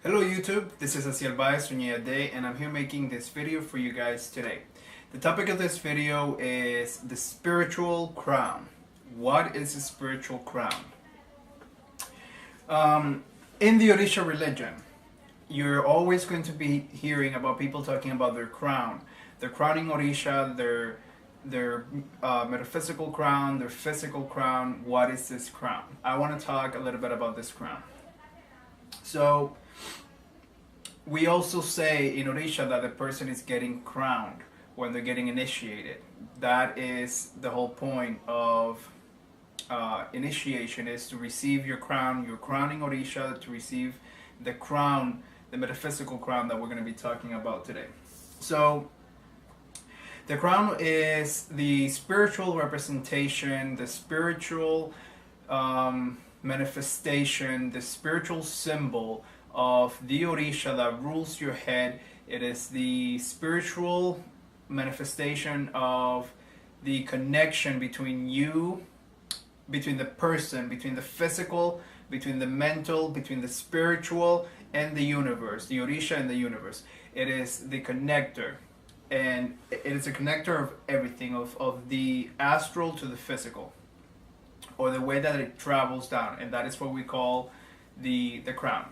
Hello YouTube, this is Asiel Day, and I'm here making this video for you guys today. The topic of this video is the spiritual crown. What is a spiritual crown? In the Orisha religion, you're always going to be hearing about people talking about their crown. Their crowning Orisha, their metaphysical crown, their physical crown. What is this crown? I want to talk a little bit about this crown. So, we also say in Orisha that the person is getting crowned when they're getting initiated. That is the whole point of initiation, is to receive your crown. You're crowning Orisha to receive the crown, the metaphysical crown that we're going to be talking about today. So, the crown is the spiritual representation, the spiritual manifestation, the spiritual symbol of the Orisha that rules your head. It is the spiritual manifestation of the connection between you, between the person, between the physical, between the mental, between the spiritual and the universe, the Orisha and the universe. It is the connector, and it is a connector of everything, of the astral to the physical, or the way that it travels down, and that is what we call the crown.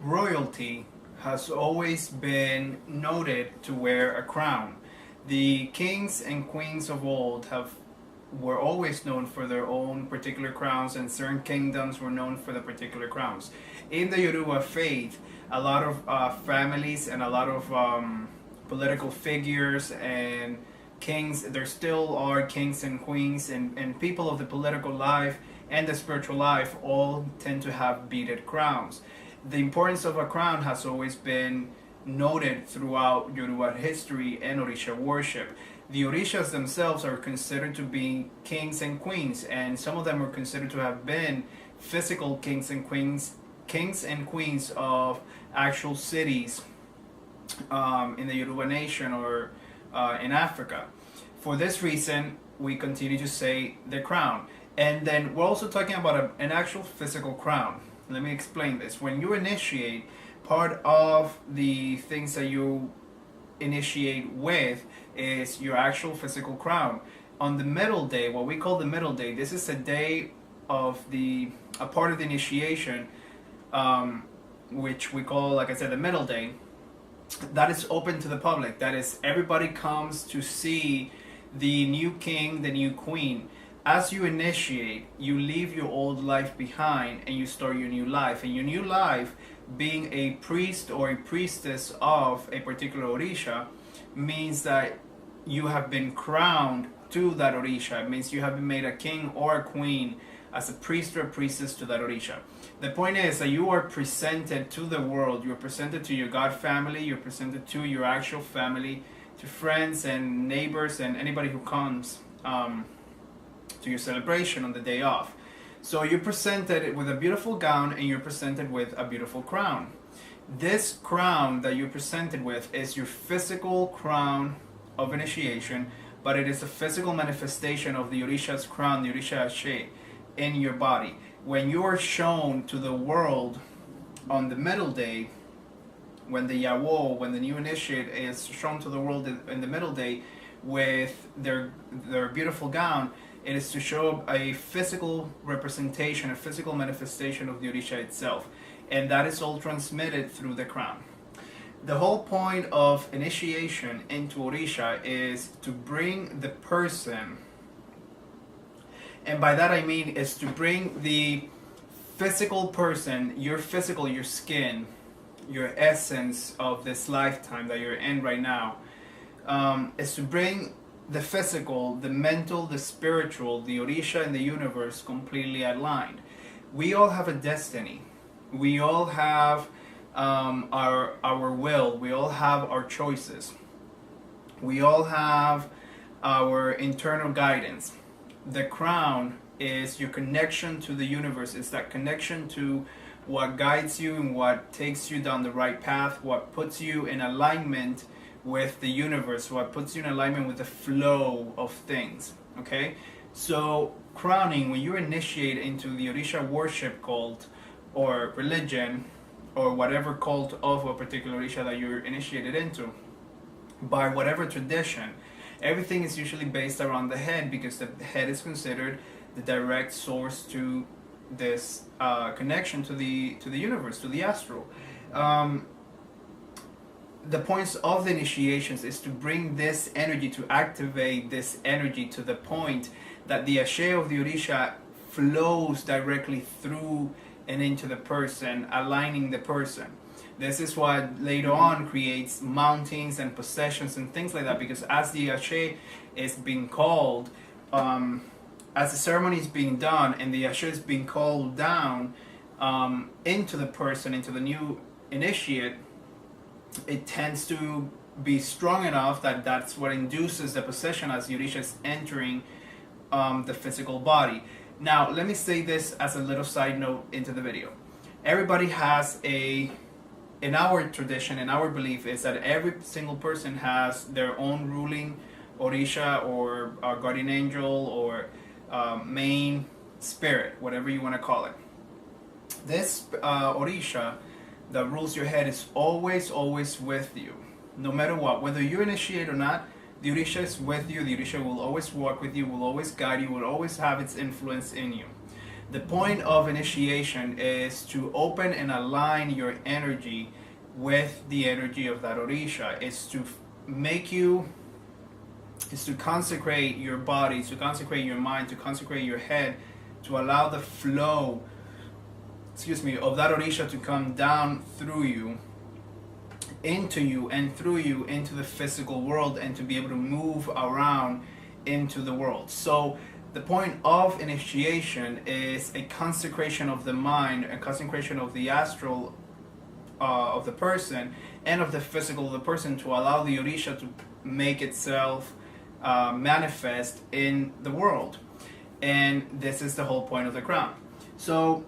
Royalty has always been noted to wear a crown. The kings and queens of old were always known for their own particular crowns, and certain kingdoms were known for the particular crowns. In the Yoruba faith, a lot of families and a lot of political figures and kings, there still are kings and queens, and people of the political life and the spiritual life all tend to have beaded crowns. The importance of a crown has always been noted throughout Yoruba history and Orisha worship. The Orishas themselves are considered to be kings and queens, and some of them are considered to have been physical kings and queens of actual cities in the Yoruba nation or in Africa. For this reason, we continue to say the crown. And then we're also talking about an actual physical crown. Let me explain this. When you initiate, part of the things that you initiate with is your actual physical crown. On the middle day, what we call the middle day, this is a day of a part of the initiation, which we call, like I said, the middle day. That is open to the public. That is, everybody comes to see the new king, the new queen. As you initiate, you leave your old life behind and you start your new life. And your new life, being a priest or a priestess of a particular Orisha, means that you have been crowned to that Orisha. It means you have been made a king or a queen as a priest or a priestess to that Orisha. The point is that you are presented to the world. You're presented to your God family. You're presented to your actual family, to friends and neighbors and anybody who comes to your celebration on the day off. So you're presented with a beautiful gown and you're presented with a beautiful crown. This crown that you're presented with is your physical crown of initiation, but it is a physical manifestation of the Orisha's crown, the Orisha Ashe, in your body. When you are shown to the world on the middle day, when the Yawo, when the new initiate is shown to the world in the middle day with their beautiful gown, it is to show a physical representation, a physical manifestation of the Orisha itself. And that is all transmitted through the crown. The whole point of initiation into Orisha is to bring the person, and by that I mean is to bring the physical person, your physical, your skin, your essence of this lifetime that you're in right now, is to bring the physical, the mental, the spiritual, the Orisha and the universe completely aligned. We all have a destiny. We all have our will. We all have our choices. We all have our internal guidance. The crown is your connection to the universe. It's that connection to what guides you and what takes you down the right path, what puts you in alignment with the universe, what puts you in alignment with the flow of things. Okay, so crowning, when you initiate into the Orisha worship cult or religion, or whatever cult of a particular Orisha that you're initiated into, by whatever tradition, everything is usually based around the head, because the head is considered the direct source to this connection to the universe, to the astral. The points of the initiations is to bring this energy, to activate this energy to the point that the ashe of the Orisha flows directly through and into the person, aligning the person. This is what later on creates mountains and possessions and things like that, because as the ashe is being called, as the ceremony is being done and the ashe is being called down into the person, into the new initiate, it tends to be strong enough that that's what induces the possession as the Orisha is entering the physical body. Now, let me say this as a little side note into the video. Everybody has in our tradition, in our belief, is that every single person has their own ruling Orisha or guardian angel or main spirit, whatever you want to call it. This Orisha that rules your head is always with you, no matter what. Whether you initiate or not, the Orisha is with you. The Orisha will always walk with you, will always guide you, will always have its influence in you. The point of initiation is to open and align your energy with the energy of that Orisha. It's to make you, is to consecrate your body, to consecrate your mind, to consecrate your head, to allow the flow, of that Orisha to come down through you, into you, and through you into the physical world, and to be able to move around into the world. So the point of initiation is a consecration of the mind, a consecration of the astral of the person, and of the physical of the person, to allow the Orisha to make itself manifest in the world. And this is the whole point of the crown. So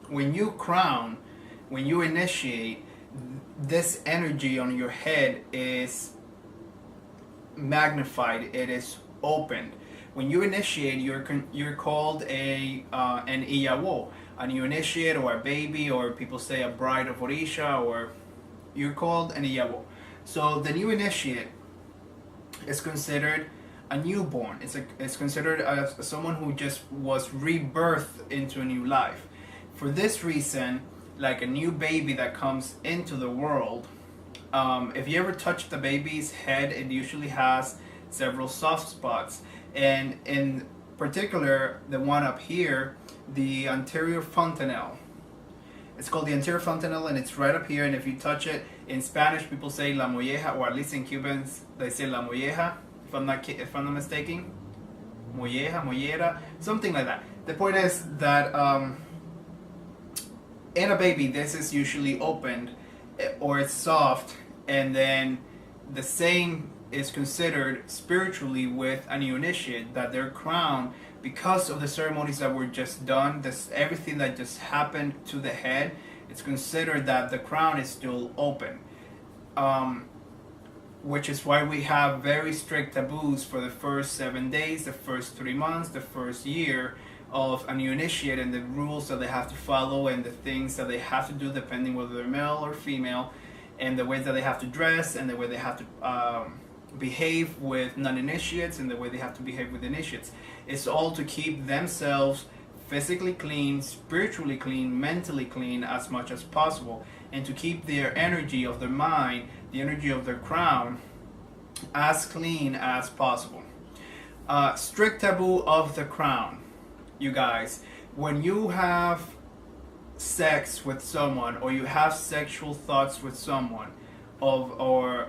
when you crown, when you initiate, this energy on your head is magnified, it is opened. When you initiate, you're called an Iyawo, a new initiate, or a baby, or people say a bride of Orisha, or you're called an Iyawo. So the new initiate is considered a newborn. It's considered as someone who just was rebirthed into a new life. For this reason, like a new baby that comes into the world, if you ever touch the baby's head, it usually has several soft spots, and in particular the one up here, the anterior fontanelle. It's called the anterior fontanelle, and it's right up here. And if you touch it, in Spanish people say la molleja, or at least in Cubans they say la molleja, if I'm not mistaken, molleja, mollera, something like that. The point is that in a baby, this is usually opened, or it's soft, and then the same is considered spiritually with a new initiate, that their crown, because of the ceremonies that were just done, everything that just happened to the head, it's considered that the crown is still open. Which is why we have very strict taboos for the first 7 days, the first 3 months, the first year of a new initiate, and the rules that they have to follow, and the things that they have to do depending whether they're male or female, and the ways that they have to dress, and the way they have to behave with non-initiates, and the way they have to behave with initiates. It's all to keep themselves physically clean, spiritually clean, mentally clean as much as possible, and to keep their energy of their mind, the energy of their crown, as clean as possible. Strict taboo of the crown, you guys. When you have sex with someone, or you have sexual thoughts with someone, or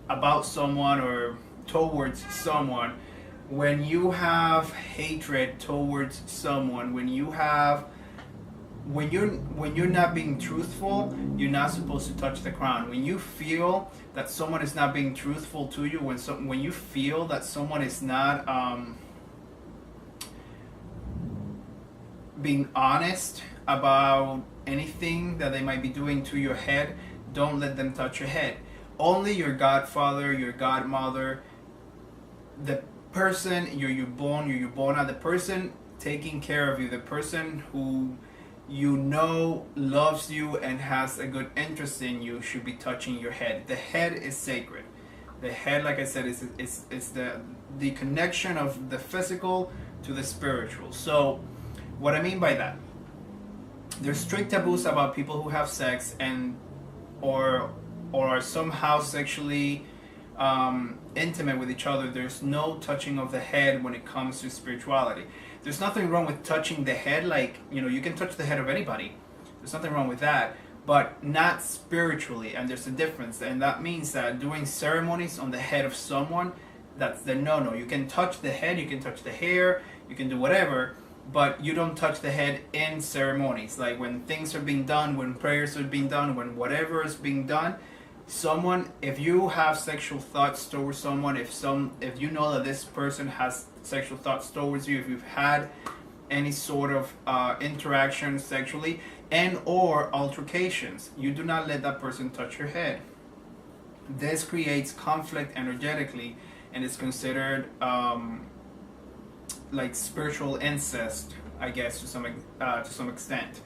about someone, or towards someone, when you have hatred towards someone, when you're not being truthful, you're not supposed to touch the crown. When you feel that someone is not being truthful to you, when you feel that someone is not being honest about anything that they might be doing to your head, don't let them touch your head. Only your godfather, your godmother, the person, your yubon, the person taking care of you, the person who you know loves you and has a good interest in you should be touching your head. The head is sacred. The head, like I said, is the connection of the physical to the spiritual. So what I mean by that, there's strict taboos about people who have sex and or are somehow sexually intimate with each other. There's no touching of the head when it comes to spirituality. There's nothing wrong with touching the head, like, you can touch the head of anybody. There's nothing wrong with that, but not spiritually, and there's a difference. And that means that doing ceremonies on the head of someone, that's the no-no. You can touch the head, you can touch the hair, you can do whatever, but you don't touch the head in ceremonies. Like when things are being done, when prayers are being done, when whatever is being done, someone, if you have sexual thoughts towards someone, if you know that this person has sexual thoughts towards you, if you've had any sort of interaction sexually and or altercations, you do not let that person touch your head. This creates conflict energetically and is considered like spiritual incest, I guess, to some extent.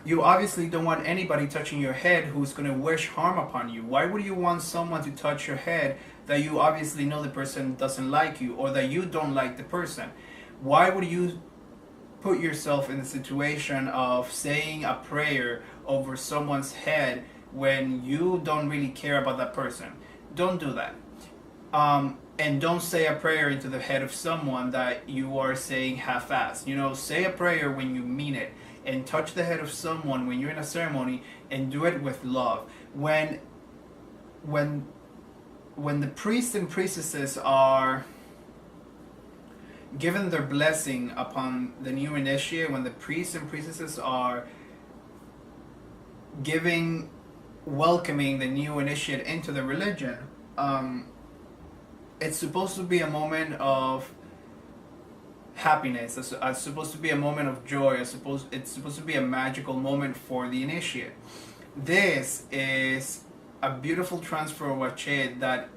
You obviously don't want anybody touching your head who's going to wish harm upon you. Why would you want someone to touch your head that you obviously know the person doesn't like you, or that you don't like the person? Why would you put yourself in the situation of saying a prayer over someone's head when you don't really care about that person? Don't do that. And don't say a prayer into the head of someone that you are saying half-assed. Say a prayer when you mean it, and touch the head of someone when you're in a ceremony, and do it with love. When the priests and priestesses are given their blessing upon the new initiate, when the priests and priestesses are welcoming the new initiate into the religion, it's supposed to be a moment of happiness. It's supposed to be a moment of joy. It's supposed to be a magical moment for the initiate. This is a beautiful transfer of Wachet that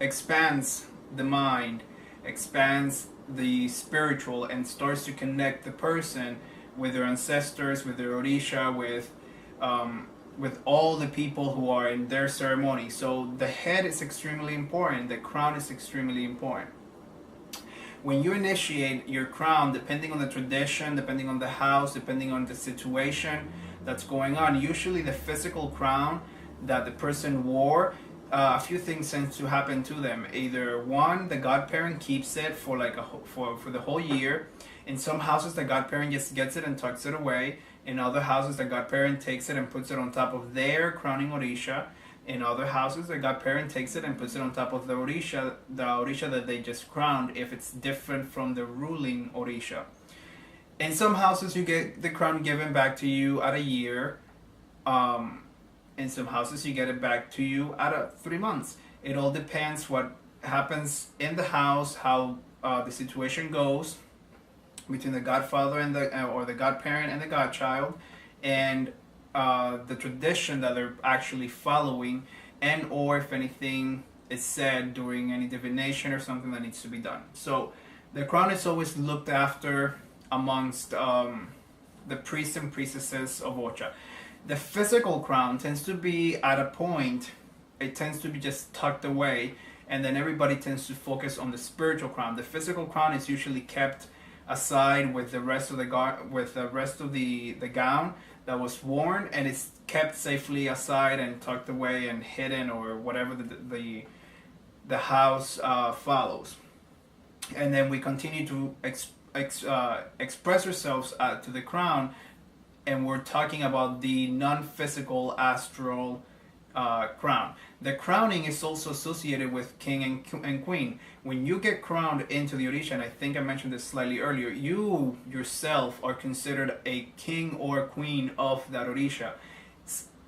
expands the mind, expands the spiritual, and starts to connect the person with their ancestors, with their Orisha, with all the people who are in their ceremony. So the head is extremely important. The crown is extremely important. When you initiate your crown, depending on the tradition, depending on the house, depending on the situation that's going on, usually the physical crown that the person wore, a few things tend to happen to them. Either one, the godparent keeps it for for the whole year. In some houses, the godparent just gets it and tucks it away. In other houses, the godparent takes it and puts it on top of their crowning Orisha. In other houses, the godparent takes it and puts it on top of the Orisha that they just crowned, if it's different from the ruling Orisha. In some houses, you get the crown given back to you at a year. In some houses, you get it back to you at 3 months. It all depends what happens in the house, how the situation goes between the godfather and or the godparent and the godchild, and the tradition that they're actually following, and or if anything is said during any divination or something that needs to be done. So the crown is always looked after amongst the priests and priestesses of Ocha. The physical crown tends to be at a point, it tends to be just tucked away, and then everybody tends to focus on the spiritual crown. The physical crown is usually kept aside with the rest of the gown that was worn, and it's kept safely aside and tucked away and hidden, or whatever the house follows. And then we continue to express ourselves to the crown, and we're talking about the non-physical astral crown. The crowning is also associated with king and queen. When you get crowned into the Orisha, and I think I mentioned this slightly earlier, you yourself are considered a king or queen of that Orisha.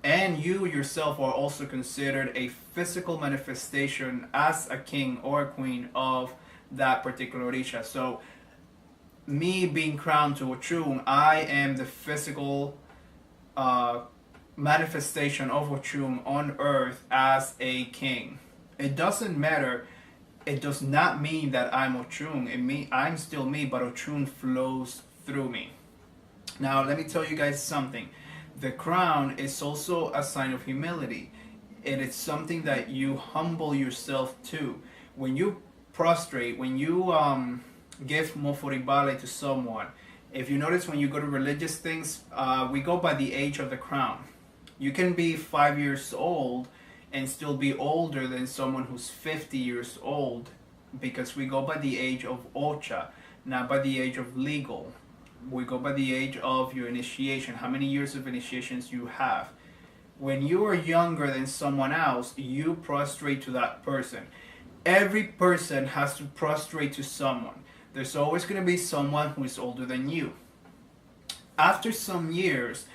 And you yourself are also considered a physical manifestation as a king or a queen of that particular Orisha. So, me being crowned to Ochun, I am the physical manifestation of Ochun on earth as a king. It doesn't matter. It does not mean that I'm Ochun. I'm still me, but Ochun flows through me. Now, let me tell you guys something. The crown is also a sign of humility. It is something that you humble yourself to. When you prostrate, when you give moforibale to someone, if you notice when you go to religious things, we go by the age of the crown. You can be 5 years old and still be older than someone who's 50 years old, because we go by the age of ocha, not by the age of legal. We go by the age of your initiation, how many years of initiations you have. When you are younger than someone else, you prostrate to that person. Every person has to prostrate to someone. There's always going to be someone who is older than you. After some years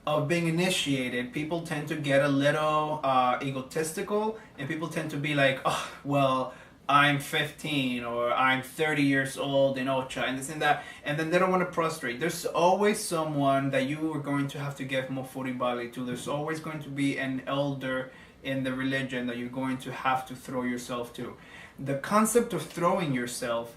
of being initiated, people tend to get a little egotistical, and people tend to be like, oh, well, I'm 15 or I'm 30 years old in Ocha and this and that, and then they don't want to prostrate. There's always someone that you are going to have to give moforibale to. There's always going to be an elder in the religion that you're going to have to throw yourself to. The concept of throwing yourself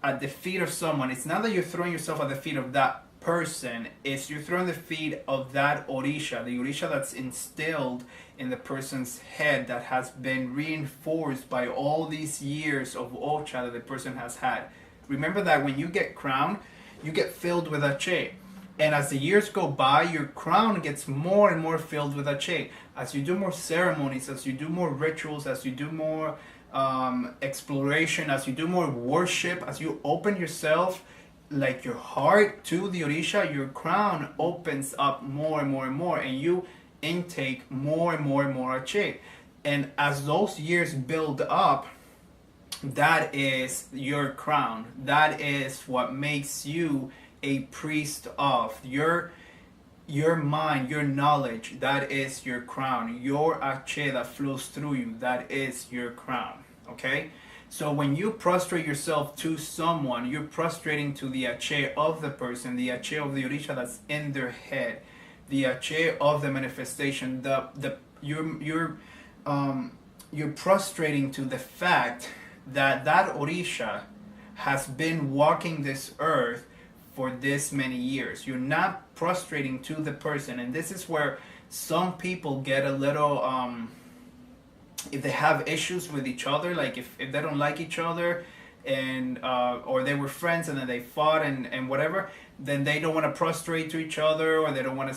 at the feet of someone, it's not that you're throwing yourself at the feet of that person, it's you're throwing the feet of that orisha, the orisha that's instilled in the person's head, that has been reinforced by all these years of ocha that the person has had. Remember that when you get crowned, you get filled with ache. And as the years go by, your crown gets more and more filled with ache. As you do more ceremonies, as you do more rituals, as you do more exploration, as you do more worship, as you open yourself, like your heart, to the orisha, your crown opens up more and more and more, and you intake more and more and more ache. And as those years build up, that is your crown. That is what makes you a priest of your mind, your knowledge. That is your crown. Your ache that flows through you, that is your crown. Okay? So when you prostrate yourself to someone, you're prostrating to the ache of the person, the ache of the orisha that's in their head, the ache of the manifestation. You're prostrating to the fact that that orisha has been walking this earth for this many years. You're not prostrating to the person, and this is where some people get a little if they have issues with each other, like if they don't like each other, and or they were friends and then they fought and whatever, then they don't want to prostrate to each other, or they don't want to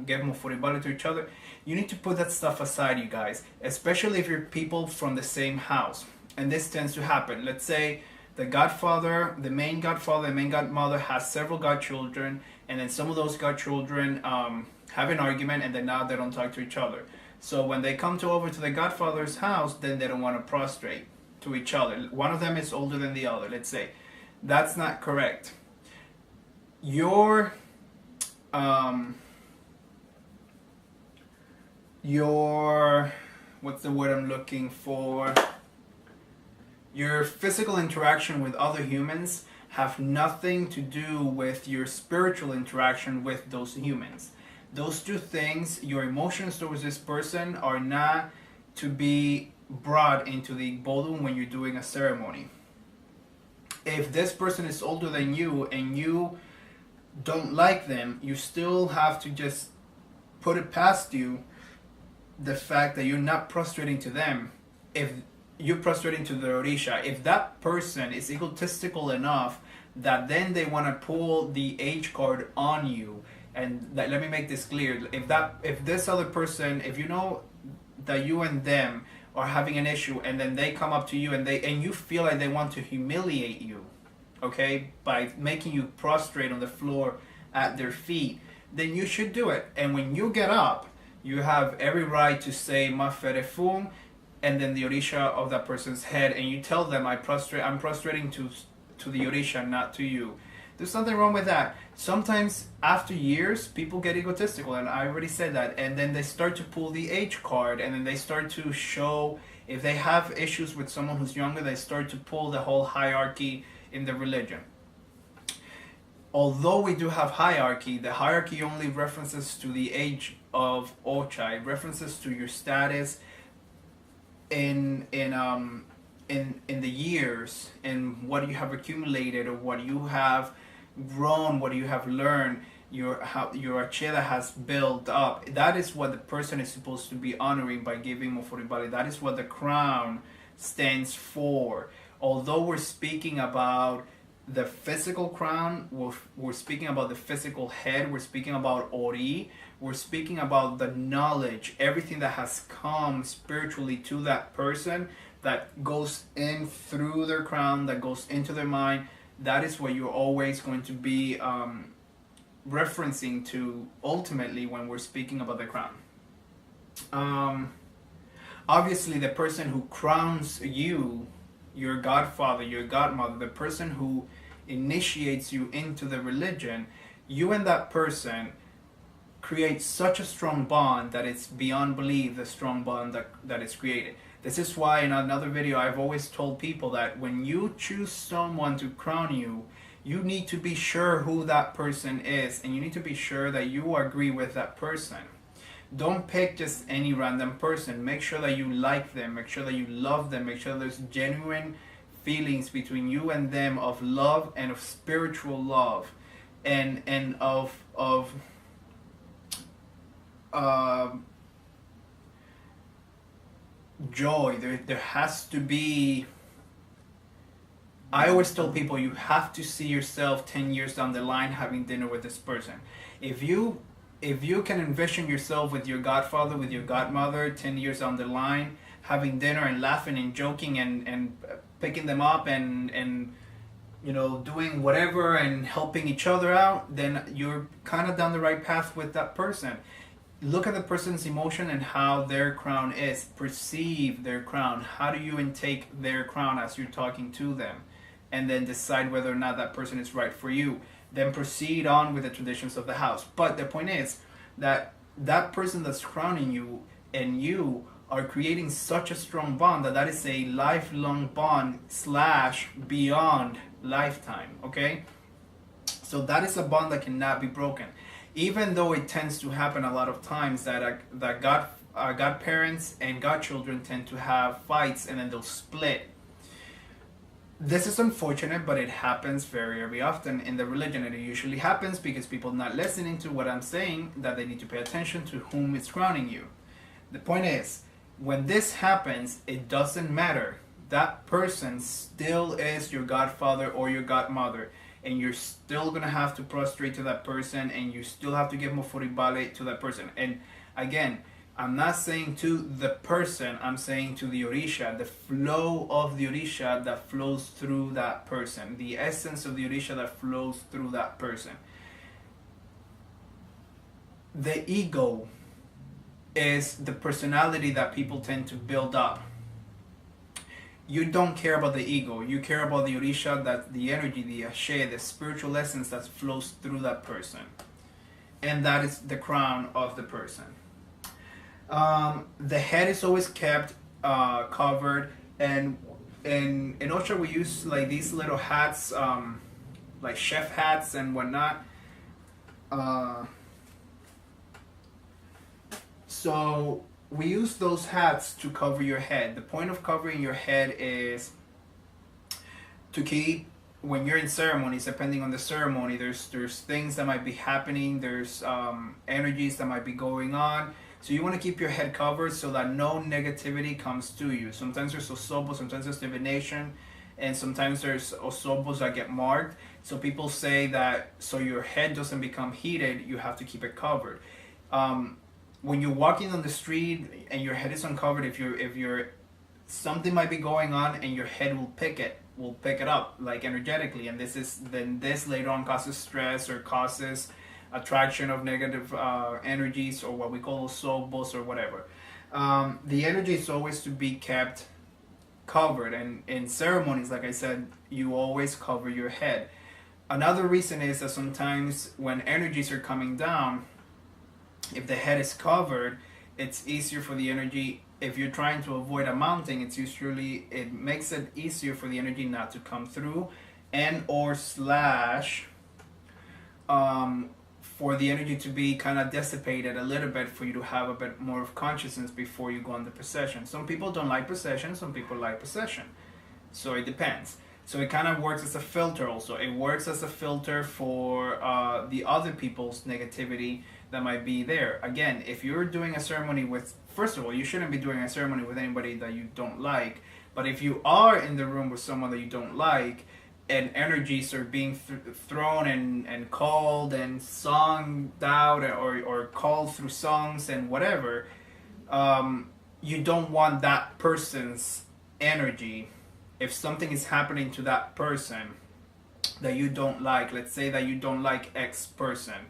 give moforibale to each other. You need to put that stuff aside, you guys, especially if you're people from the same house. And this tends to happen. Let's say the godfather, the main godmother has several godchildren, and then some of those godchildren have an argument, and then now they don't talk to each other. So when they come over to the godfather's house, then they don't want to prostrate to each other. One of them is older than the other, let's say. That's not correct. Your what's the word I'm looking for? Your physical interaction with other humans have nothing to do with your spiritual interaction with those humans. Those two things, your emotions towards this person, are not to be brought into the bodum when you're doing a ceremony. If this person is older than you and you don't like them, you still have to just put it past you, the fact that you're not prostrating to them. If you're prostrating to the orisha, if that person is egotistical enough that then they want to pull the age card on you, and let me make this clear, if this other person, if you know that you and them are having an issue, and then they come up to you and you feel like they want to humiliate you, okay, by making you prostrate on the floor at their feet, then you should do it. And when you get up, you have every right to say maferefum, and then the orisha of that person's head, and you tell them, I'm prostrating to the orisha, not to you. There's nothing wrong with that. Sometimes after years, people get egotistical, and I already said that, and then they start to pull the age card, and then they start to show, if they have issues with someone who's younger, they start to pull the whole hierarchy in the religion. Although we do have hierarchy, the hierarchy only references to the age of ocha. It references to your status in the years, and what you have accumulated, or what you have grown, what you have learned, your acheda has built up. That is what the person is supposed to be honoring by giving Moforibali. That is what the crown stands for. Although we're speaking about the physical crown, we're speaking about the physical head, we're speaking about Ori, we're speaking about the knowledge, everything that has come spiritually to that person, that goes in through their crown, that goes into their mind. That is what you're always going to be referencing to ultimately when we're speaking about the crown. Obviously, the person who crowns you, your godfather, your godmother, the person who initiates you into the religion, you and that person create such a strong bond that it's beyond belief, the strong bond that is created. This is why in another video I've always told people that when you choose someone to crown you, you need to be sure who that person is, and you need to be sure that you agree with that person. Don't pick just any random person. Make sure that you like them, make sure that you love them, make sure there's genuine feelings between you and them of love and of spiritual love and of joy. There has to be, I always tell people, you have to see yourself 10 years down the line having dinner with this person. If you can envision yourself with your godfather, with your godmother 10 years down the line, having dinner and laughing and joking and picking them up and you know, doing whatever and helping each other out, then you're kind of down the right path with that person. Look at the person's emotion and how their crown is. Perceive their crown. How do you intake their crown as you're talking to them? And then decide whether or not that person is right for you. Then proceed on with the traditions of the house. But the point is that that person that's crowning you and you are creating such a strong bond that is a lifelong bond / beyond lifetime, okay? So that is a bond that cannot be broken. Even though it tends to happen a lot of times that godparents and godchildren tend to have fights and then they'll split. This is unfortunate, but it happens very, very often in the religion, and it usually happens because people are not listening to what I'm saying, that they need to pay attention to whom is crowning you. The point is, when this happens, it doesn't matter. That person still is your godfather or your godmother, and you're still going to have to prostrate to that person, and you still have to give Moforibale to that person. And again, I'm not saying to the person, I'm saying to the Orisha, the flow of the Orisha that flows through that person, the essence of the Orisha that flows through that person. The ego is the personality that people tend to build up. You don't care about the ego, you care about the Orisha, that the energy, the Ashe, the spiritual essence that flows through that person. And that is the crown of the person. The head is always kept covered, and in Osha we use like these little hats, like chef hats and whatnot. So we use those hats to cover your head. The point of covering your head is to keep, when you're in ceremonies, depending on the ceremony, there's things that might be happening, there's energies that might be going on. So you want to keep your head covered so that no negativity comes to you. Sometimes there's osobos, sometimes there's divination, and sometimes there's osobos that get marked. So people say that so your head doesn't become heated, you have to keep it covered. When you're walking on the street and your head is uncovered, if you're something might be going on and your head will pick it up like energetically, and this later on causes stress or causes attraction of negative energies, or what we call osobos or whatever. The energy is always to be kept covered, and in ceremonies, like I said, you always cover your head. Another reason is that sometimes when energies are coming down, if the head is covered, it's easier for the energy. If you're trying to avoid a mounting, it makes it easier for the energy not to come through, and or for the energy to be kind of dissipated a little bit, for you to have a bit more of consciousness before you go on the procession. Some people don't like procession, some people like procession. So it depends. So it kind of works as a filter also. It works as a filter for the other people's negativity that might be there. Again, if you're doing a ceremony with, first of all, you shouldn't be doing a ceremony with anybody that you don't like. But if you are in the room with someone that you don't like, and energies are being thrown and called and sung out, or called through songs and whatever, you don't want that person's energy. If something is happening to that person that you don't like, let's say that you don't like X person,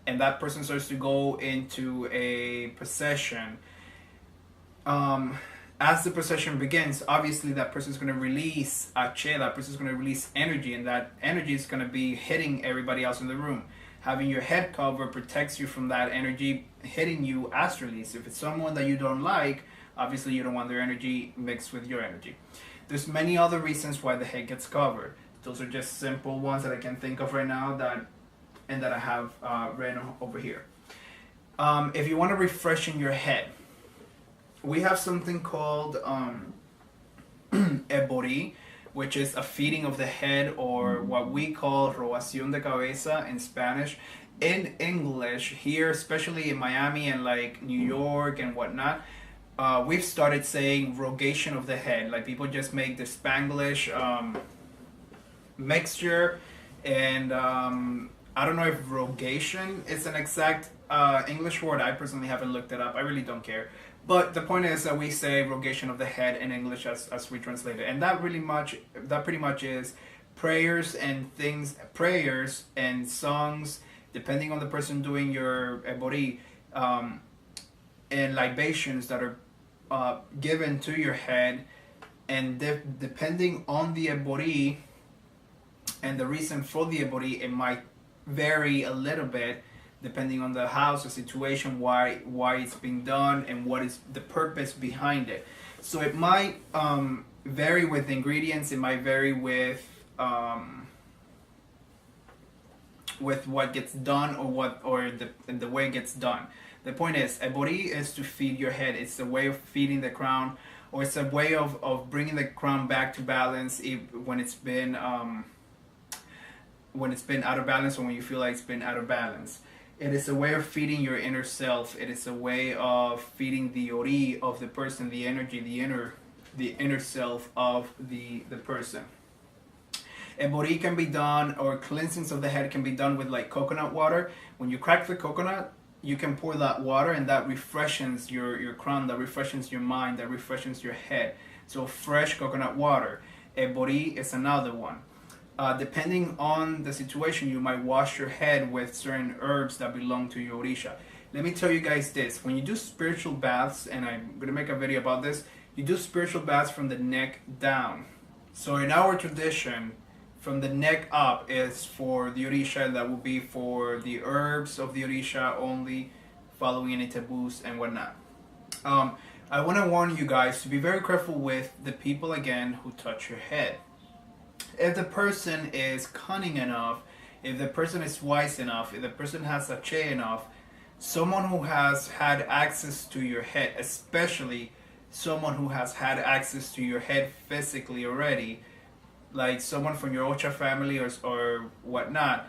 and that person starts to go into a possession, as the possession begins, obviously that person is going to release Ache, that person is going to release energy, and that energy is going to be hitting everybody else in the room. Having your head covered protects you from that energy hitting you astrally. So if it's someone that you don't like, obviously you don't want their energy mixed with your energy. There's many other reasons why the head gets covered. Those are just simple ones that I can think of right now that I have written over here. If you want to refreshen your head, we have something called ebori, which is a feeding of the head, or what we call roación de cabeza in Spanish. In English, here, especially in Miami and like New York and whatnot, we've started saying rogation of the head. Like people just make the Spanglish mixture, and I don't know if rogation is an exact English word. I personally haven't looked it up. I really don't care. But the point is that we say rogation of the head in English as we translate it, and that pretty much is prayers and things, prayers and songs, depending on the person doing your ebori, and libations that are given to your head, and depending on the ebori and the reason for the ebori, it might vary a little bit depending on the house or situation, why it's being done and what is the purpose behind it. So it might vary with ingredients, it might vary with what gets done, or the way it gets done. The point is, ebori is to feed your head. It's a way of feeding the crown, or it's a way of bringing the crown back to balance when it's been out of balance, or when you feel like it's been out of balance. It is a way of feeding your inner self. It is a way of feeding the ori of the person, the energy, the inner self of the person. Ebori can be done, or cleansings of the head can be done with like coconut water. When you crack the coconut, you can pour that water, and that refreshes your crown, that refreshes your mind, that refreshes your head. So fresh coconut water. Ebori is another one. Depending on the situation, you might wash your head with certain herbs that belong to your orisha. Let me tell you guys this. When you do spiritual baths, and I'm going to make a video about this, you do spiritual baths from the neck down. So in our tradition, from the neck up is for the orisha, and that will be for the herbs of the orisha only, following any taboos and whatnot. I want to warn you guys to be very careful with the people, again, who touch your head. If the person is cunning enough, if the person is wise enough, if the person has Ache enough, someone who has had access to your head, especially someone who has had access to your head physically already, like someone from your Ocha family or whatnot,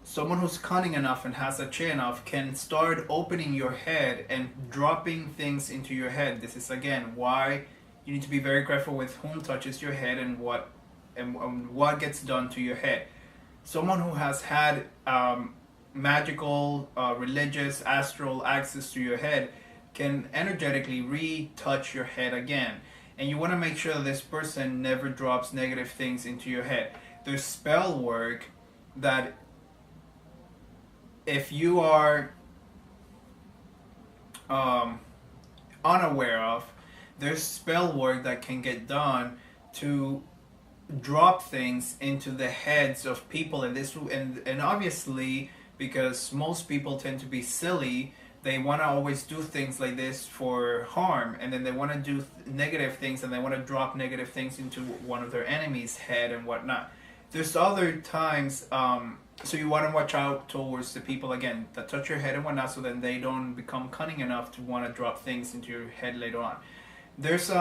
someone who's cunning enough and has Ache enough can start opening your head and dropping things into your head. This is again why you need to be very careful with whom touches your head and what gets done to your head. Someone who has had magical, religious, astral access to your head can energetically retouch your head again. And you want to make sure that this person never drops negative things into your head. There's spell work that if you are unaware of, there's spell work that can get done to drop things into the heads of people, and obviously, because most people tend to be silly, they want to always do things like this for harm, and then they want to do negative things, and they want to drop negative things into one of their enemies' head and whatnot. There's other times, so you want to watch out towards the people, again, that touch your head and whatnot, so that they don't become cunning enough to want to drop things into your head later on. There's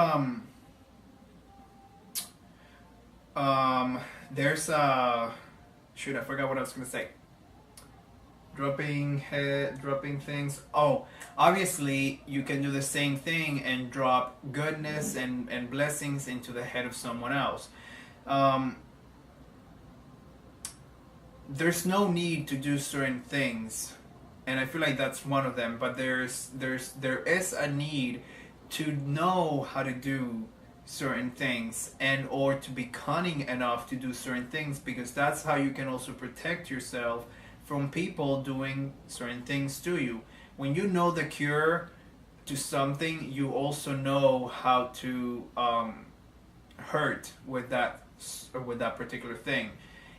There's a shoot. I forgot what I was gonna say. Dropping things. Oh, obviously you can do the same thing and drop goodness and blessings into the head of someone else. Um, there's no need to do certain things, and I feel like that's one of them. But there is a need to know how to do certain things and or to be cunning enough to do certain things, because that's how you can also protect yourself from people doing certain things to you. When you know the cure to something, you also know how to hurt with that particular thing.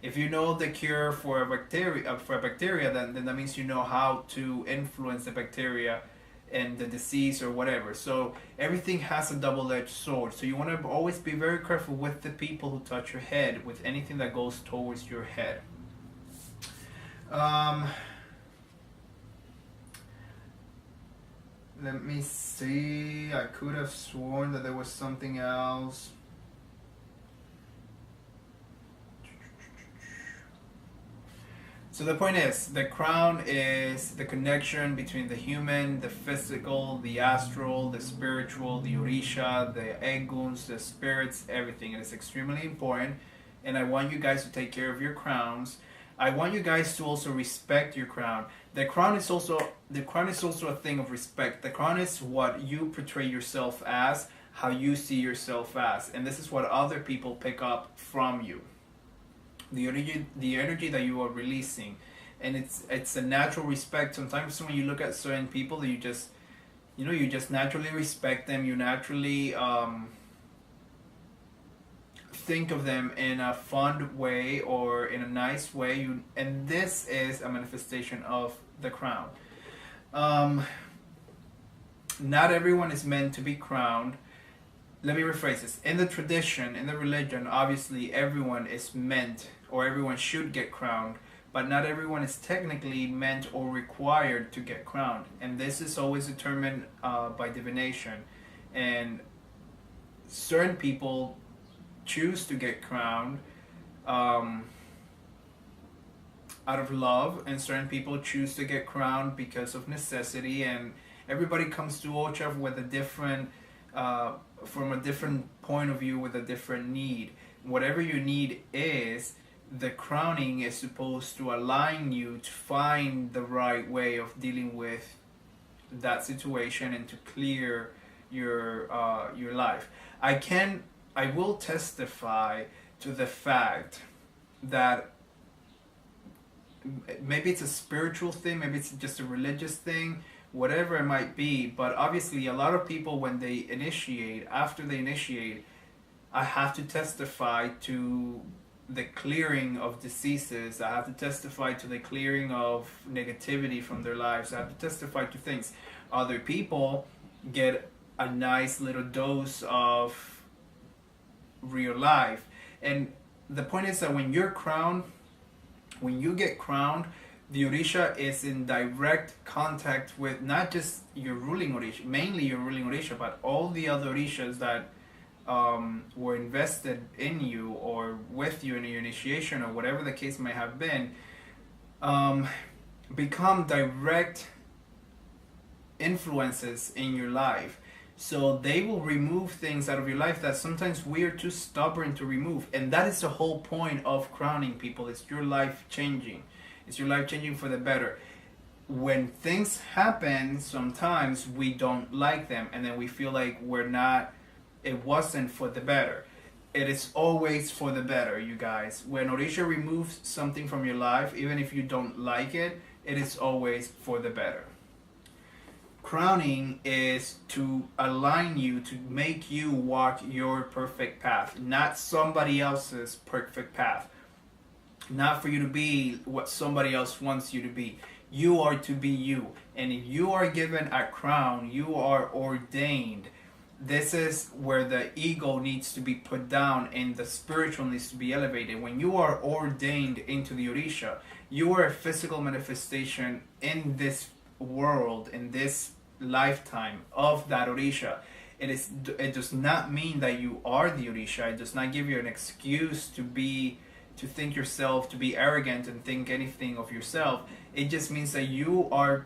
If you know the cure for a bacteria, then that means you know how to influence the bacteria and the disease or whatever. So everything has a double-edged sword. So you want to always be very careful with the people who touch your head, with anything that goes towards your head. Um, let me see. I could have sworn that there was something else. So the point is, the crown is the connection between the human, the physical, the astral, the spiritual, the orisha, the eguns, the spirits, everything. It is extremely important, and I want you guys to take care of your crowns. I want you guys to also respect your crown. The crown is also a thing of respect. The crown is what you portray yourself as, how you see yourself as, and this is what other people pick up from you. The energy that you are releasing, and it's a natural respect. Sometimes when you look at certain people, that you just naturally respect them. You naturally think of them in a fun way or in a nice way. And this is a manifestation of the crown. Not everyone is meant to be crowned. Let me rephrase this. In the tradition, in the religion, obviously everyone is meant, or everyone should get crowned, but not everyone is technically meant or required to get crowned. And this is always determined by divination. And certain people choose to get crowned out of love, and certain people choose to get crowned because of necessity. And everybody comes to Ocha with a different from a different point of view, with a different need. Whatever your need is, the crowning is supposed to align you to find the right way of dealing with that situation and to clear your life. I will testify to the fact that maybe it's a spiritual thing, maybe it's just a religious thing, whatever it might be, but obviously a lot of people, when they initiate, after they initiate, I have to testify to the clearing of diseases. I have to testify to the clearing of negativity from their lives. I have to testify to things. Other people get a nice little dose of real life. And the point is that when you're crowned, when you get crowned, the Orisha is in direct contact with not just your ruling Orisha, mainly your ruling Orisha, but all the other Orishas that were invested in you or with you in your initiation or whatever the case may have been, become direct influences in your life. So they will remove things out of your life that sometimes we are too stubborn to remove. And that is the whole point of crowning people. It's your life changing. It's your life changing for the better. When things happen, sometimes we don't like them, and then we feel like it wasn't for the better. It is always for the better, you guys. When Orisha removes something from your life, even if you don't like it, it is always for the better. Crowning is to align you, to make you walk your perfect path, not somebody else's perfect path. Not for you to be what somebody else wants you to be. You are to be you. And if you are given a crown, you are ordained. This is where the ego needs to be put down and the spiritual needs to be elevated. When you are ordained into the Orisha, you are a physical manifestation in this world, in this lifetime of that Orisha. It does not mean that you are the Orisha. It does not give you an excuse to think yourself, to be arrogant and think anything of yourself. It just means that you are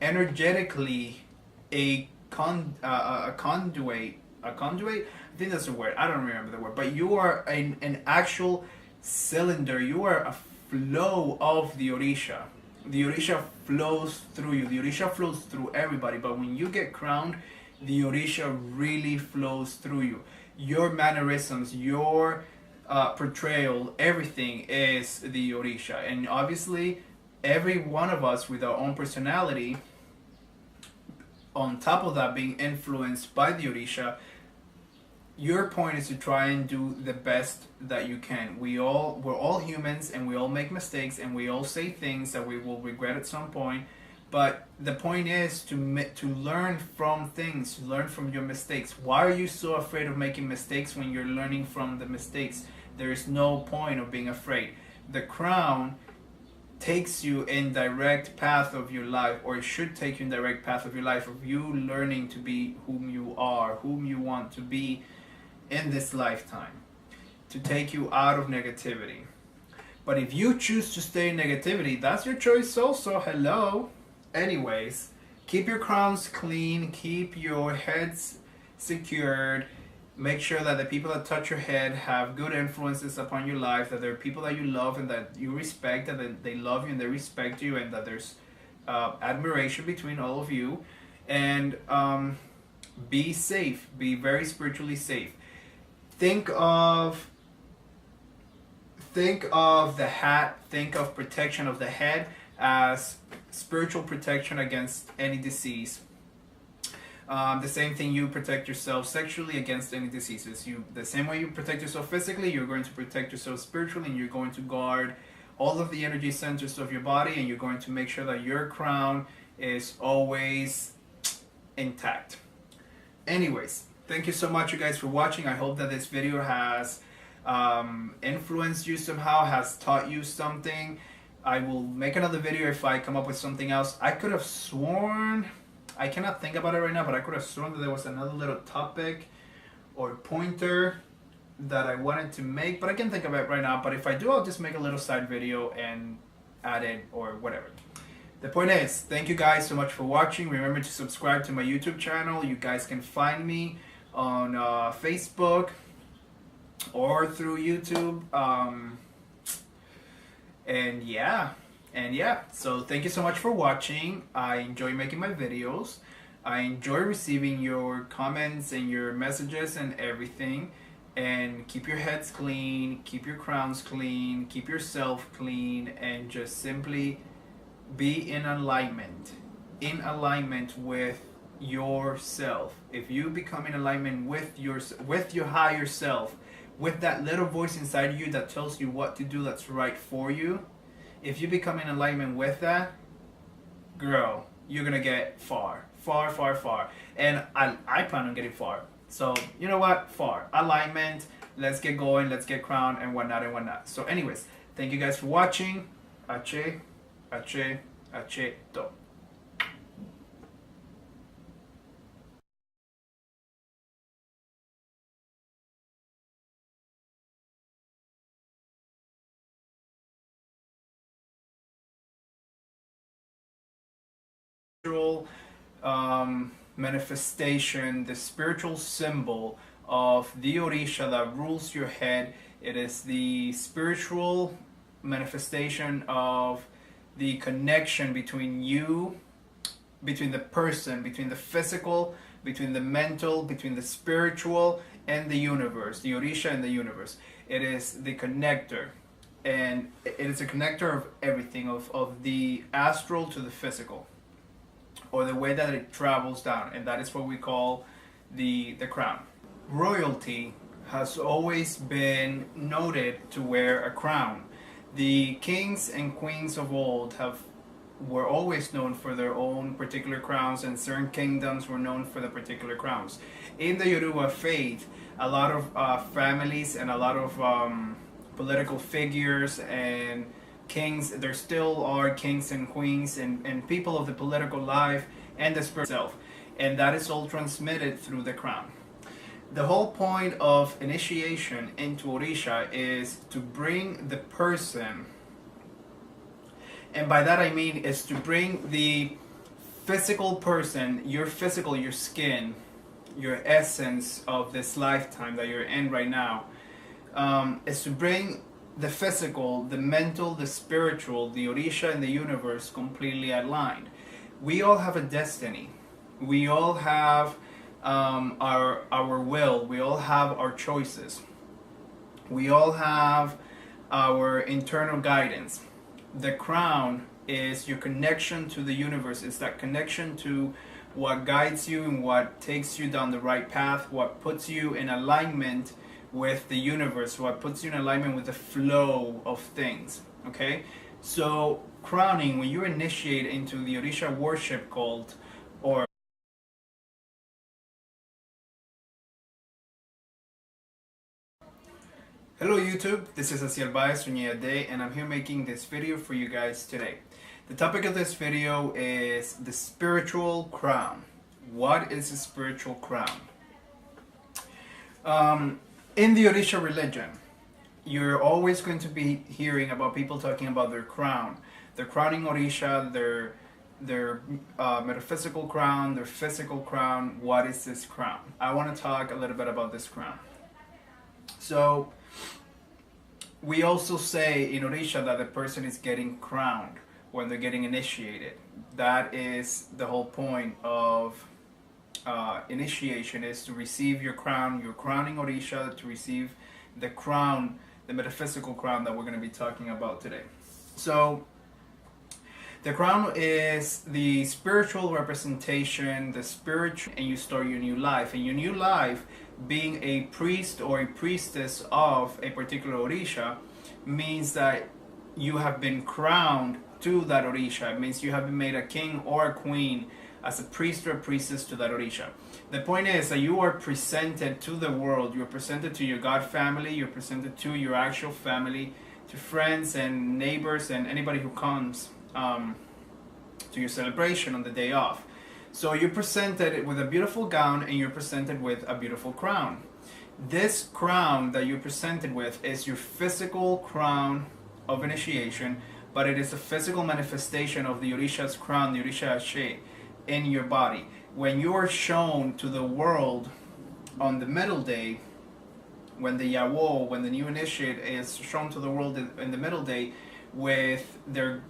energetically a conduit. A conduit? I think that's the word. I don't remember the word. But you are an actual cylinder. You are a flow of the Orisha. The Orisha flows through you. The Orisha flows through everybody. But when you get crowned, the Orisha really flows through you. Your mannerisms, your portrayal, everything is the Orisha. And obviously, every one of us with our own personality, on top of that being influenced by the Orisha, your point is to try and do the best that you can. We're all humans, and we all make mistakes, and we all say things that we will regret at some point. But the point is to learn from things, to learn from your mistakes. Why are you so afraid of making mistakes when you're learning from the mistakes? There is no point of being afraid. The crown takes you in direct path of your life, or it should take you in direct path of your life, of you learning to be whom you are, whom you want to be in this lifetime, to take you out of negativity. But if you choose to stay in negativity, that's your choice also. Hello. Anyways, keep your crowns clean, keep your heads secured. Make sure that the people that touch your head have good influences upon your life, that there are people that you love and that you respect, and that they love you and they respect you, and that there's admiration between all of you. And be safe. Be very spiritually safe. Think of the hat, think of protection of the head as spiritual protection against any disease. The same thing, you protect yourself sexually against any diseases. The same way you protect yourself physically, you're going to protect yourself spiritually, and you're going to guard all of the energy centers of your body, and you're going to make sure that your crown is always intact. Anyways, thank you so much, you guys, for watching. I hope that this video has influenced you somehow, has taught you something. I will make another video if I come up with something else. I could have sworn, I cannot think about it right now, but I could have sworn that there was another little topic or pointer that I wanted to make, but I can't think of it right now. But if I do, I'll just make a little side video and add it or whatever. The point is, thank you guys so much for watching. Remember to subscribe to my YouTube channel. You guys can find me on Facebook or through YouTube. And yeah, so thank you so much for watching. I enjoy making my videos. I enjoy receiving your comments and your messages and everything. And keep your heads clean, keep your crowns clean, keep yourself clean, and just simply be in alignment with yourself. If you become in alignment with your higher self, with that little voice inside you that tells you what to do that's right for you, if you become in alignment with that, girl, you're gonna get far. And I plan on getting far. So you know what? Far. Alignment. Let's get going. Let's get crowned and whatnot. So anyways, thank you guys for watching. Ache, to. Manifestation, the spiritual symbol of the Orisha that rules your head. It is the spiritual manifestation of the connection between you, between the person, between the physical, between the mental, between the spiritual and the universe, the Orisha and the universe. It is the connector, and it is a connector of everything, of the astral to the physical, or the way that it travels down, and that is what we call the crown. Royalty has always been noted to wear a crown. The kings and queens of old were always known for their own particular crowns, and certain kingdoms were known for the particular crowns. In the Yoruba faith, a lot of families and a lot of political figures and kings, there still are kings and queens and people of the political life and the spirit itself. and that is all transmitted through the crown. The whole point of initiation into Orisha is to bring the person, and by that I mean is to bring the physical person, your physical, your skin, your essence of this lifetime that you're in right now, is to bring the physical, the mental, the spiritual, the Orisha and the universe completely aligned. We all have a destiny. We all have our will. We all have our choices. We all have our internal guidance. The crown is your connection to the universe. It's that connection to what guides you and what takes you down the right path, what puts you in alignment with the universe, what puts you in alignment with the flow of things. Okay? So crowning, when you initiate into the Orisha worship cult, or hello YouTube, this is Asiel Day, and I'm here making this video for you guys today. The topic of this video is the spiritual crown. What is a spiritual crown? In the Orisha religion, you're always going to be hearing about people talking about their crown. Their crowning Orisha, their metaphysical crown, their physical crown. What is this crown? I want to talk a little bit about this crown. So, we also say in Orisha that the person is getting crowned when they're getting initiated. That is the whole point of initiation, is to receive your crown, your crowning Orisha, to receive the crown, the metaphysical crown that we're going to be talking about today. So, the crown is the spiritual representation, the spiritual, and you start your new life. And your new life, being a priest or a priestess of a particular Orisha, means that you have been crowned to that Orisha. It means you have been made a king or a queen as a priest or a priestess to that Orisha. The point is that you are presented to the world, you're presented to your God family, you're presented to your actual family, to friends and neighbors and anybody who comes to your celebration on the day off. So you're presented with a beautiful gown and you're presented with a beautiful crown. This crown that you're presented with is your physical crown of initiation, but it is a physical manifestation of the Orisha's crown, the Orisha Ashe, in your body. When you are shown to the world on the middle day, when the Yawo, when the new initiate is shown to the world in the middle day with their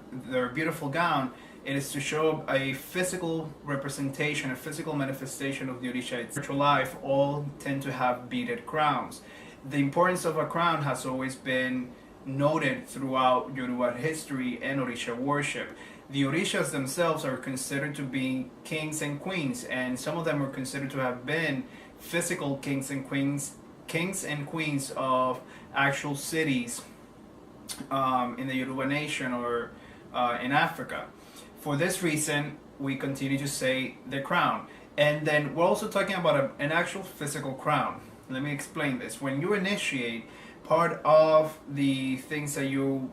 beautiful gown, it is to show a physical representation, a physical manifestation of the Orisha. Its spiritual life all tend to have beaded crowns. The importance of a crown has always been noted throughout Yoruba history and Orisha worship. The Orishas themselves are considered to be kings and queens, and some of them are considered to have been physical kings and queens of actual cities in the Yoruba nation or in Africa. For this reason, we continue to say the crown. And then we're also talking about an actual physical crown. Let me explain this. When you initiate, part of the things that you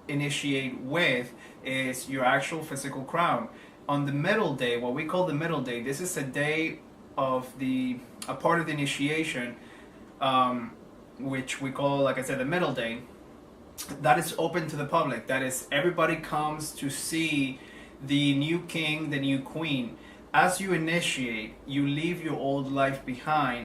initiate with is your actual physical crown. On the middle day, what we call the middle day, this is a day of a part of the initiation, which we call, like I said, the middle day. That is open to the public. That is, everybody comes to see the new king, the new queen. As you initiate, you leave your old life behind.